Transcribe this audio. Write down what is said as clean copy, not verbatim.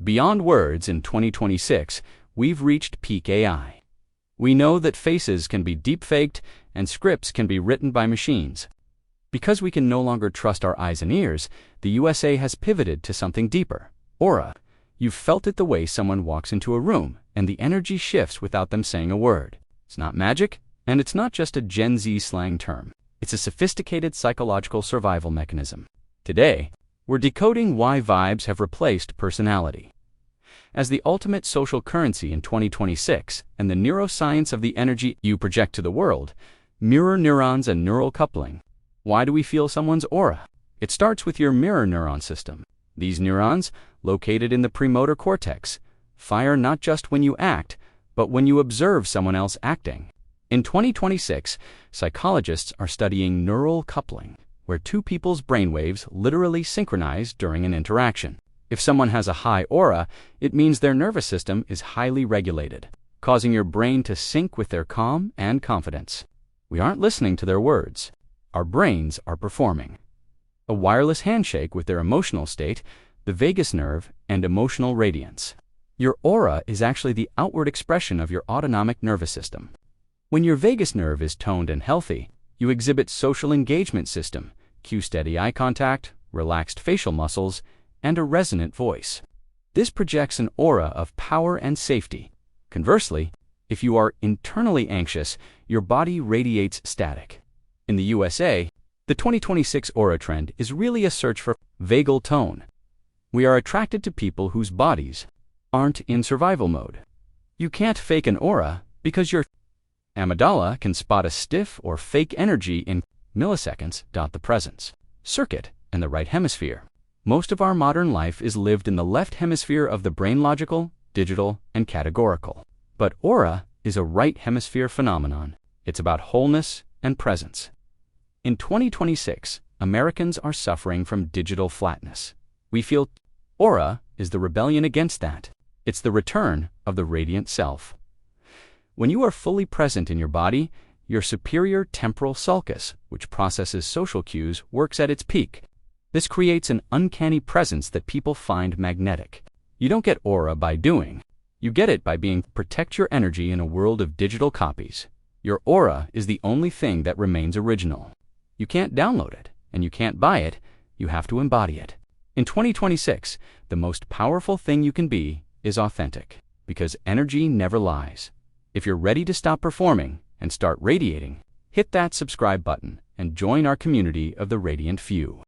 Beyond words in 2026, we've reached peak AI. We know that faces can be deepfaked and scripts can be written by machines. Because we can no longer trust our eyes and ears, the USA has pivoted to something deeper: aura. You've felt it the way someone walks into a room and the energy shifts without them saying a word. It's not magic, and it's not just a Gen Z slang term. It's a sophisticated psychological survival mechanism. Today, we're decoding why vibes have replaced personality. As the ultimate social currency in 2026 and the neuroscience of the energy you project to the world, mirror neurons and neural coupling. Why do we feel someone's aura? It starts with your mirror neuron system. These neurons, located in the premotor cortex, fire not just when you act, but when you observe someone else acting. In 2026, psychologists are studying neural coupling, where two people's brainwaves literally synchronize during an interaction. If someone has a high aura, it means their nervous system is highly regulated, causing your brain to sync with their calm and confidence. We aren't listening to their words. Our brains are performing. A wireless handshake with their emotional state, the vagus nerve, and emotional radiance. Your aura is actually the outward expression of your autonomic nervous system. When your vagus nerve is toned and healthy, you exhibit social engagement system, cue steady eye contact, relaxed facial muscles, and a resonant voice. This projects an aura of power and safety. Conversely, if you are internally anxious, your body radiates static. In the USA, the 2026 aura trend is really a search for vagal tone. We are attracted to people whose bodies aren't in survival mode. You can't fake an aura because your amygdala can spot a stiff or fake energy in milliseconds. The presence circuit and the right hemisphere. Most of our modern life is lived in the left hemisphere of the brain: logical, digital, and categorical. But aura is a right hemisphere phenomenon. It's about wholeness and presence. In 2026, Americans are suffering from digital flatness. We feel aura is the rebellion against that. It's the return of the radiant self. When you are fully present in your body, your superior temporal sulcus, which processes social cues, works at its peak. This creates an uncanny presence that people find magnetic. You don't get aura by doing. You get it by being. Protect your energy in a world of digital copies. Your aura is the only thing that remains original. You can't download it, and you can't buy it. You have to embody it. In 2026, the most powerful thing you can be is authentic, because energy never lies. If you're ready to stop performing and start radiating, hit that subscribe button and join our community of the radiant few.